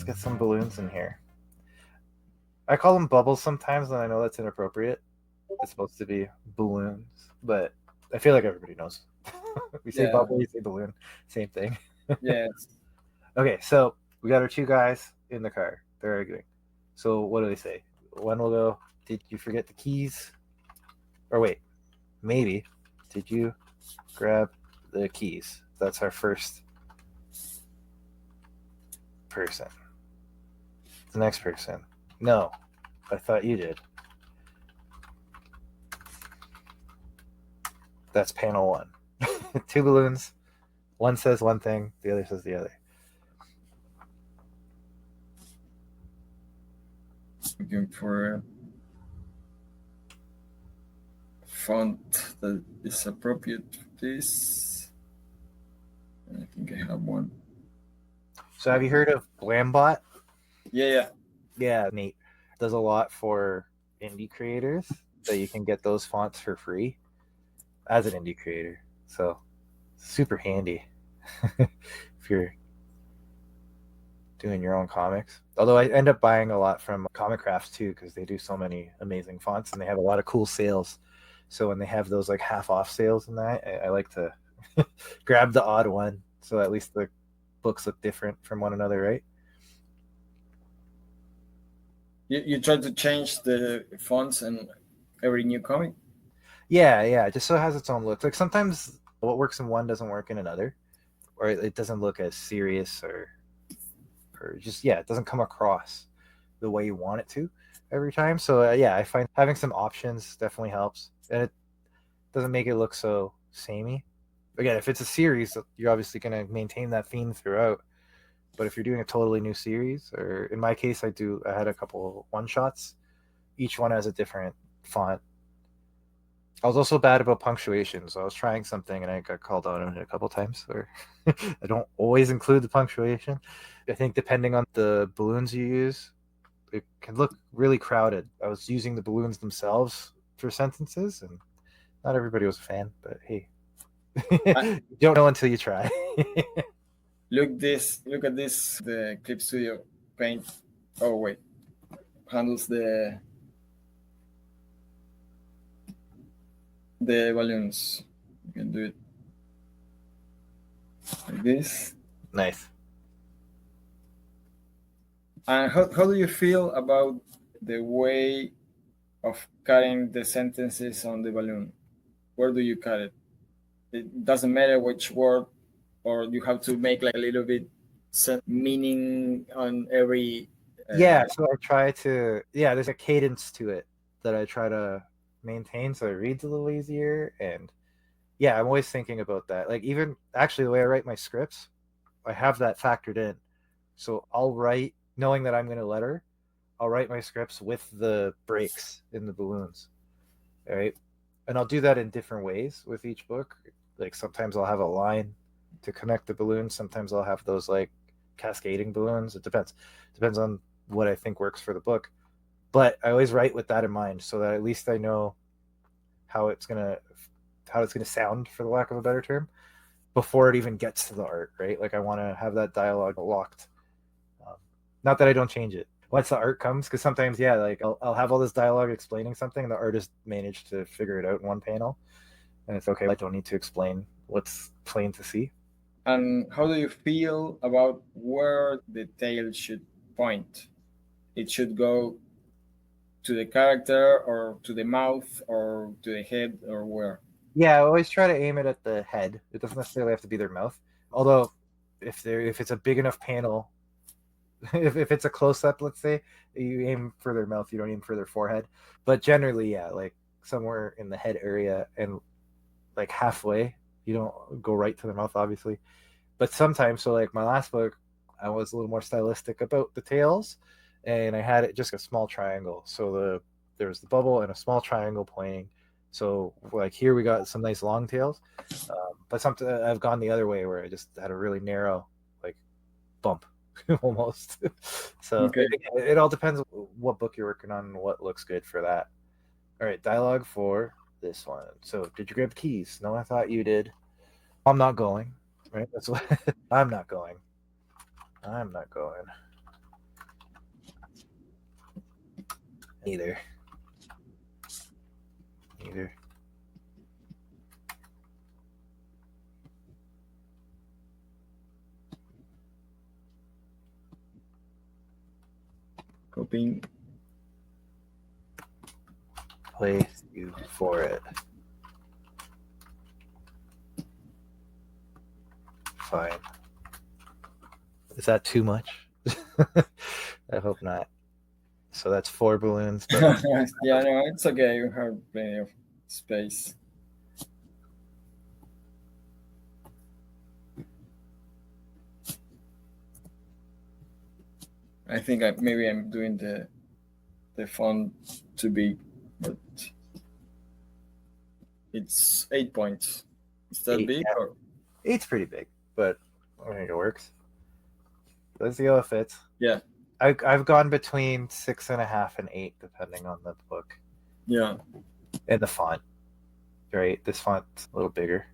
let's get some balloons in here. I call them bubbles sometimes, and I know that's inappropriate. It's supposed to be balloons, but I feel like everybody knows. We say Yeah. bubble, we say balloon, same thing. Yes. Okay, so we got our two guys in the car. They're arguing. So what do they say? One will go, "Did you forget the keys?" Or wait, maybe, "Did you grab the keys?" That's our first person. The next person, "No, I thought you did." That's panel one. Two balloons. One says one thing, the other says the other. Looking for a font that is appropriate for this. I think I have one. So have you heard of Blambot? Yeah. Yeah, neat. Does a lot for indie creators that you can get those fonts for free as an indie creator. So super handy if you're doing your own comics. Although I end up buying a lot from Comic Crafts too, because they do so many amazing fonts and they have a lot of cool sales. So when they have those like half off sales and that, I like to grab the odd one so at least the books look different from one another, right? You try to change the fonts in every new comic? Yeah, just so it has its own look. Like sometimes what works in one doesn't work in another, or it doesn't look as serious, or just it doesn't come across the way you want it to every time. So yeah, I find having some options definitely helps, and it doesn't make it look so samey. Again, if it's a series, you're obviously going to maintain that theme throughout. But if you're doing a totally new series, or in my case, I had a couple one shots. Each one has a different font. I was also bad about punctuation, so I was trying something and I got called out on it a couple times. Or I don't always include the punctuation. I think depending on the balloons you use, it can look really crowded. I was using the balloons themselves for sentences, and not everybody was a fan. But hey, I, you don't know until you try. look at this. The Clip Studio Paint. Oh wait, handles the balloons. You can do it like this. Nice. And how do you feel about the way of cutting the sentences on the balloon? Where do you cut it? It doesn't matter which word, or you have to make like a little bit meaning on every. Yeah, so I try to. Yeah, there's a cadence to it that I try to maintain, so it reads a little easier. And yeah, I'm always thinking about that. Like even actually, the way I write my scripts, I have that factored in. So I'll write knowing that I'm going to letter. I'll write my scripts with the breaks in the balloons, right? And I'll do that in different ways with each book. Like sometimes I'll have a line to connect the balloons. Sometimes I'll have those like cascading balloons. It depends on what I think works for the book. But I always write with that in mind so that at least I know how it's gonna how it's gonna sound, for the lack of a better term, before it even gets to the art, right? Like I want to have that dialogue locked. Um, Not that I don't change it once the art comes, because sometimes, yeah, like I'll have all this dialogue explaining something, and the artist managed to figure it out in one panel, and it's okay. I don't need to explain what's plain to see. And how do you feel about where the tail should point? It should go to the character, or to the mouth, or to the head, or where? Yeah, I always try to aim it at the head. It doesn't necessarily have to be their mouth. Although, if it's a big enough panel, if it's a close up, let's say, you aim for their mouth. You don't aim for their forehead. But generally, yeah, like somewhere in the head area and like halfway. You don't go right to the mouth, obviously. But sometimes, so like my last book, I was a little more stylistic about the tails, and I had it just a small triangle. So there was the bubble and a small triangle pointing. So like here we got some nice long tails, but something I've gone the other way where I just had a really narrow like bump almost. So Okay. it all depends what book you're working on and what looks good for that. All right, dialogue for this one. So did you grab the keys? No, I thought you did. I'm not going. Right? That's what I'm not going. I'm not going. Neither. Neither. Copying. Place you for it. Fine. Is that too much? I hope not. So that's 4 balloons. But Yeah, no, it's okay. You have plenty of space. I think maybe I'm doing the font too big, but it's 8 points. Is that 8, big yeah. or? 8's pretty big, but I think it works. Let's see how it fits. Yeah. I've gone between 6.5 and 8, depending on the book. Yeah. And the font. Right? This font's a little bigger.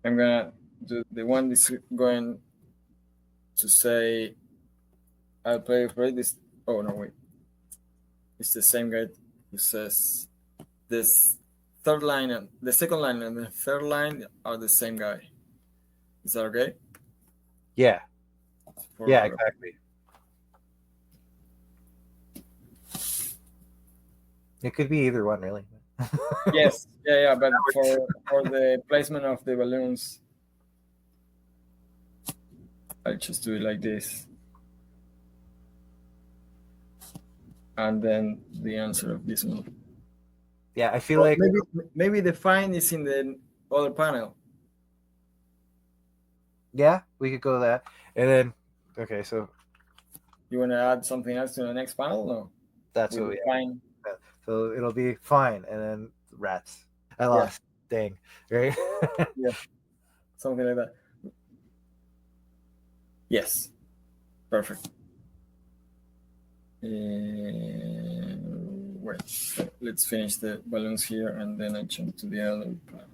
I'm gonna do the one that's going to say I'll play this. Oh no, wait. It's the same guy who says this third line and the second line and the third line are the same guy. Is that okay? Yeah. For, Yeah, exactly. It could be either one, really. Yes, yeah, but for the placement of the balloons, I'll just do it like this. And then the answer of this one. Yeah, I feel like maybe the find is in the other panel. Yeah, we could go that. And then okay, so you want to add something else to the next panel? No. That's what we find. So it'll be fine, and then rats. I lost. Dang. Right? Yeah. Something like that. Yes. Perfect. Wait. Let's finish the balloons here, and then I jump to the other panel.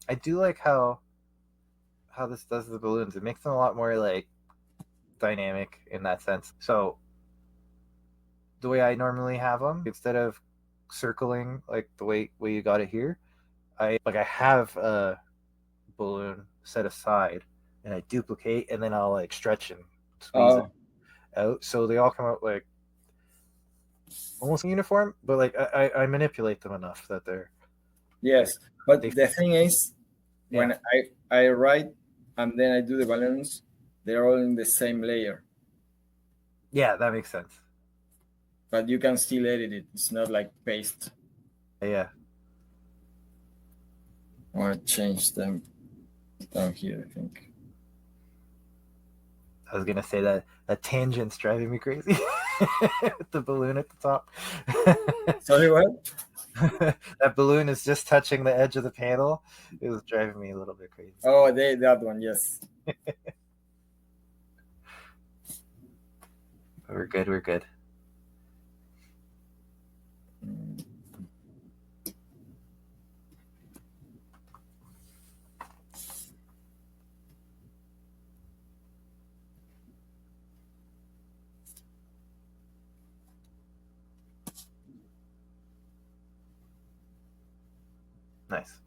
I do like how this does the balloons. It makes them a lot more like dynamic in that sense. So the way I normally have them, instead of circling like the way you got it here, I have a balloon set aside and I duplicate, and then I'll like stretch and squeeze it out, so they all come out like almost uniform, but like I manipulate them enough that they're yes. But the thing is, when I write and then I do the balloons, they're all in the same layer. Yeah, that makes sense. But you can still edit it. It's not like paste. Yeah. I want to change them down here, I think. I was gonna say that tangent's driving me crazy with the balloon at the top. Sorry, what? That balloon is just touching the edge of the panel. It was driving me a little bit crazy. Oh, that one, yes. We're good. We're good. Nice.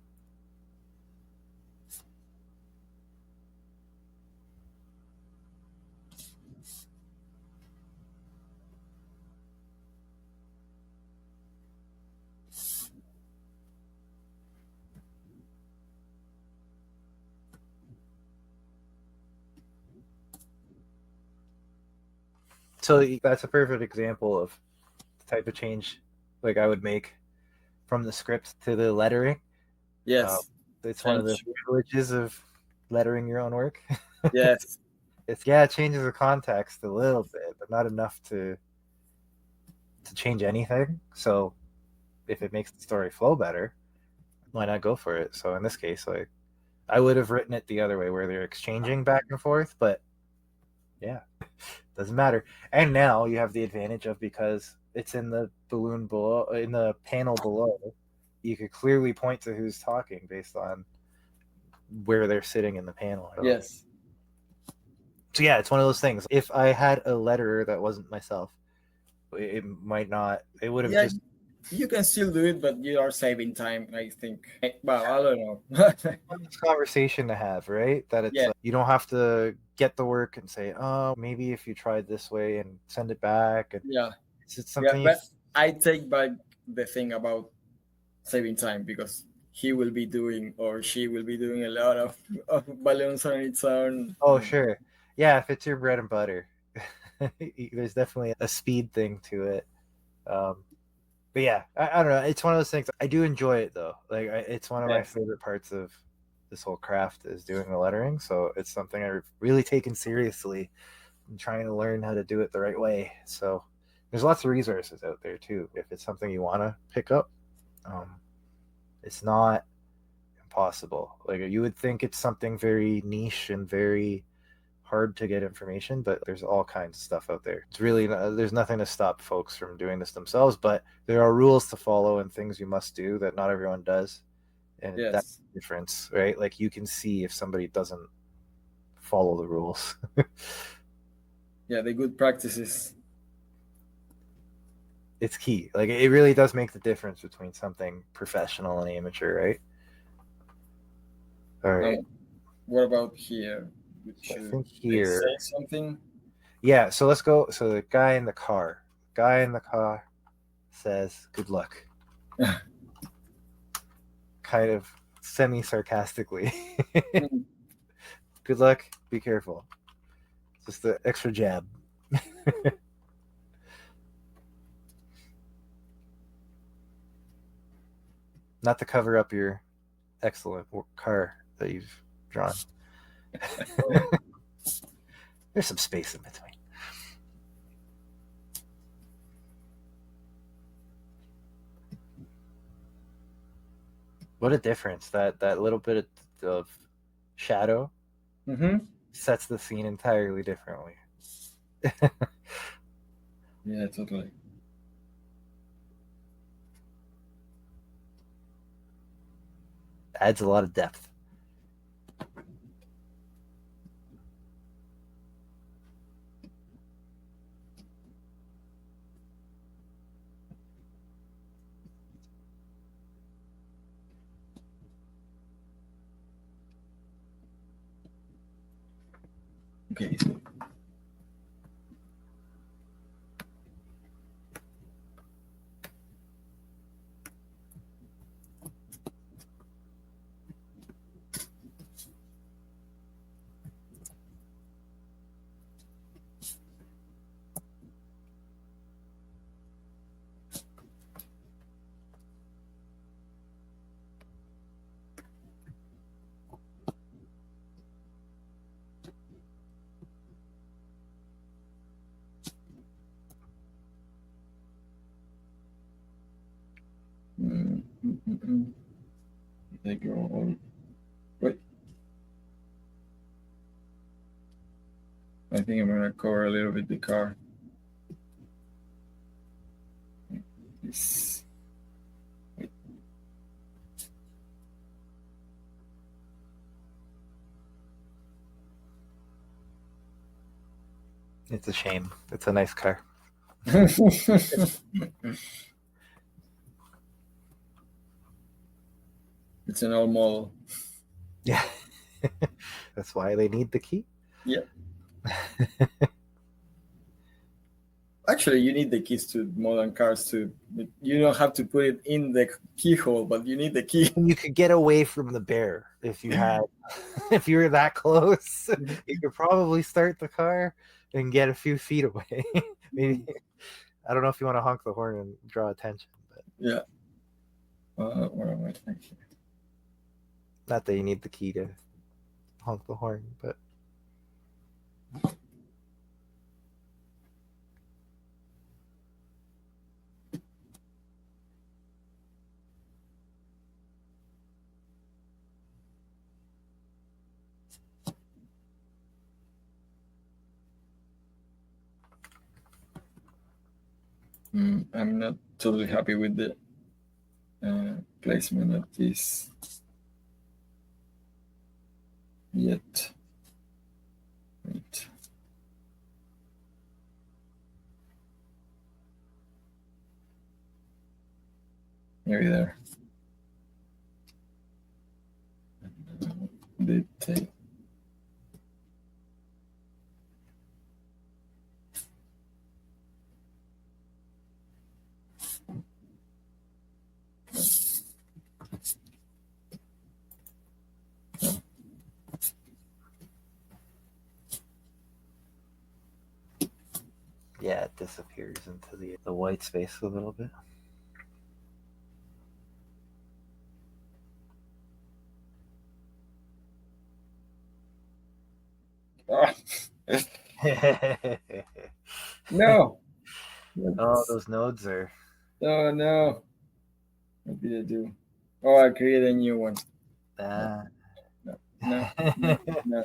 So that's a perfect example of the type of change like I would make from the script to the lettering. Yes. It's one of the privileges of lettering your own work. Yes. it changes the context a little bit, but not enough to change anything. So if it makes the story flow better, why not go for it? So in this case, like I would have written it the other way where they're exchanging back and forth, but yeah, doesn't matter. And now you have the advantage of, because it's in the balloon below, in the panel below, you could clearly point to who's talking based on where they're sitting in the panel. Yes. So yeah, it's one of those things. If I had a letterer that wasn't myself, it might not. It would have Yeah, just you can still do it, but you are saving time, I think. Well, I don't know. this conversation to have, right? That it's Yeah, you don't have to get the work and say, oh, maybe if you tried this way and send it back. And yeah, it's yeah. something you. But I take back the thing about saving time because he will be doing or she will be doing a lot of balloons on its own. Oh, sure. Yeah, if it's your bread and butter, there's definitely a speed thing to it. Um, but yeah, I don't know. It's one of those things. I do enjoy it though. Like it's one of my Yes, favorite parts of this whole craft is doing the lettering. So it's something I've really taken seriously and trying to learn how to do it the right way. So there's lots of resources out there too. If it's something you want to pick up, um, it's not impossible. Like you would think it's something very niche and very hard to get information, but there's all kinds of stuff out there. It's really there's nothing to stop folks from doing this themselves, but there are rules to follow and things you must do that not everyone does, and that's yes, the difference, right? Like you can see if somebody doesn't follow the rules. yeah. The good practices. It's key. Like it really does make the difference between something professional and amateur, right? All right. What about here? So I Should think they say here, something? yeah. So let's go. So the guy in the car, says, "Good luck," kind of semi sarcastically. Good luck. Be careful. Just the extra jab. Not to cover up your excellent car that you've drawn. There's some space in between. What a difference that little bit of shadow Mm-hmm. sets the scene entirely differently. Yeah, totally. Adds a lot of depth. Okay. Mm-hmm. They go on. Wait. I think I'm gonna cover a little bit the car. This. It's a shame. It's a nice car. It's an old model. Yeah. That's why they need the key. Yeah. Actually, you need the keys to modern cars too. You don't have to put it in the keyhole, but you need the key. You could get away from the bear if you had, if you were that close. You could probably start the car and get a few feet away. Maybe I don't know if you want to honk the horn and draw attention, but Yeah. Where am I? not that you need the key to honk the horn, but I'm not totally happy with the placement of this yet. Wait. Maybe there. Detail. Yeah, it disappears into the white space a little bit. Ah, no. Oh, those nodes are. Oh no. What did I do? Oh, I created a new one. No, Ah. no, no, no, no.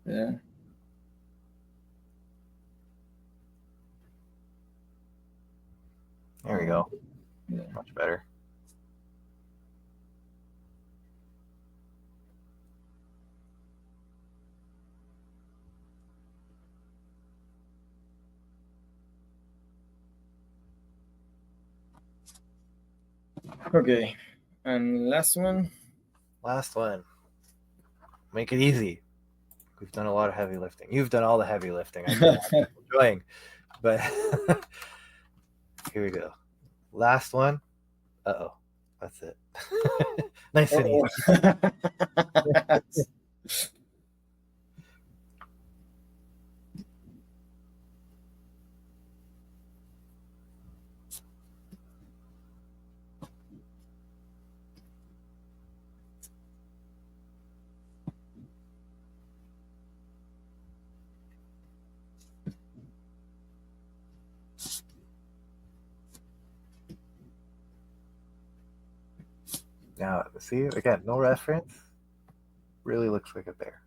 Yeah. There we go. Yeah. Much better. Okay. And last one. Last one. Make it easy. We've done a lot of heavy lifting. You've done all the heavy lifting. I've been enjoying. But here we go. Last one. Uh-oh. That's it. Nice and easy. Now, see, again, no reference. Really looks like a bear.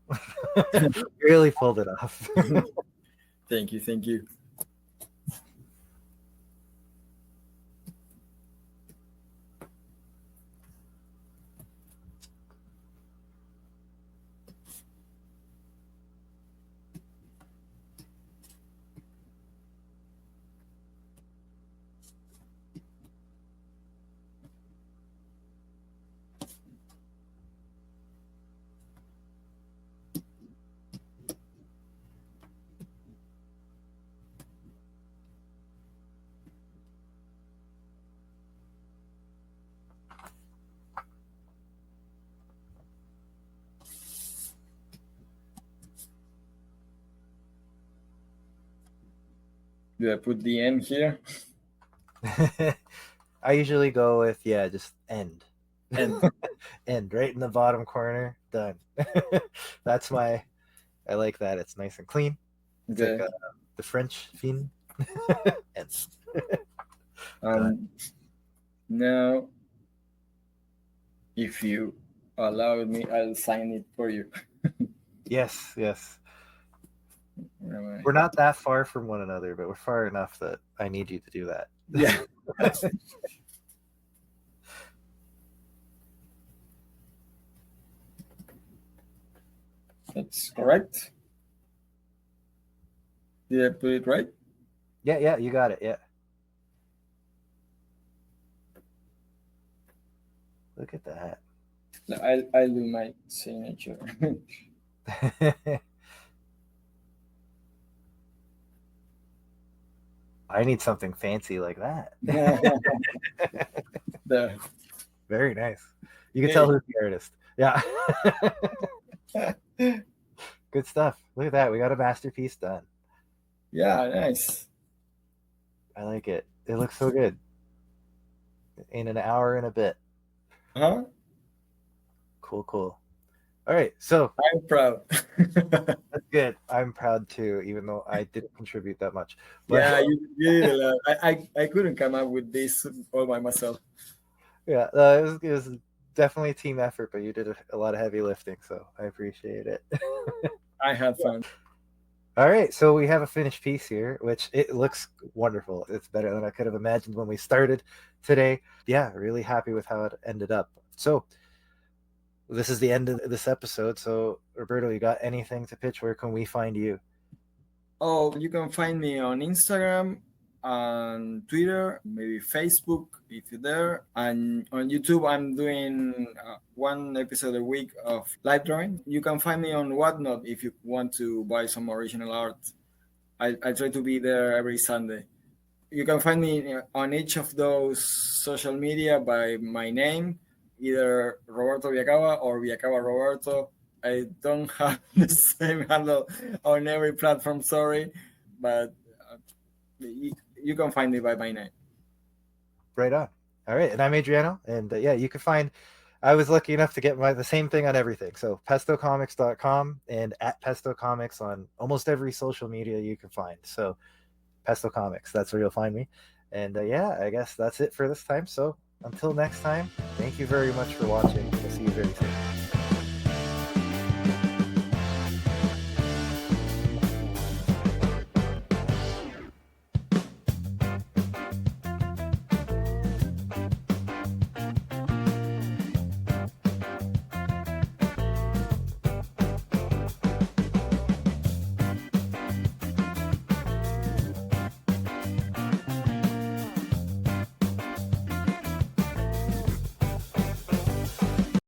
Really pulled it off. Thank you. Thank you. Do I put the end here? I usually go with, just end. End. End right in the bottom corner. Done. That's I like that. It's nice and clean. It's Okay. like the French fin. End. And now, if you allow me, I'll sign it for you. Yes, yes. Where am I? We're not that far from one another, but we're far enough that I need you to do that. Yeah. That's correct. Did I put it right? Yeah, you got it. Yeah. Look at that. I'll do my signature. I need something fancy like that. There. Very nice. You can Hey. tell who's the artist. Yeah. Good stuff. Look at that. We got a masterpiece done. Yeah, nice. I like it. It looks so good. In an hour and a bit. Huh? Cool, cool. All right, so I'm proud. that's good. I'm proud too, even though I didn't contribute that much. But Yeah, you did a lot. I couldn't come up with this all by myself. yeah, it was definitely a team effort, but you did a lot of heavy lifting, so I appreciate it. I had fun. All right, so we have a finished piece here, which it looks wonderful. It's better than I could have imagined when we started today. Yeah, really happy with how it ended up. So this is the end of this episode. So Roberto, you got anything to pitch? Where can we find you? Oh, you can find me on Instagram, on Twitter, maybe Facebook if you're there, and on YouTube. I'm doing one episode a week of live drawing. You can find me on Whatnot if you want to buy some original art. I try to be there every Sunday. You can find me on each of those social media by my name, either Roberto Viacava or Viacava Roberto. I don't have the same handle on every platform, sorry, but you can find me by my name. Right on. All right, and I'm Adriano, and yeah, you can find. I was lucky enough to get the same thing on everything. So pestocomics.com and at Pesto Comics on almost every social media you can find. So Pesto Comics, that's where you'll find me. And yeah, I guess that's it for this time. So until next time, thank you very much for watching. We'll see you very soon.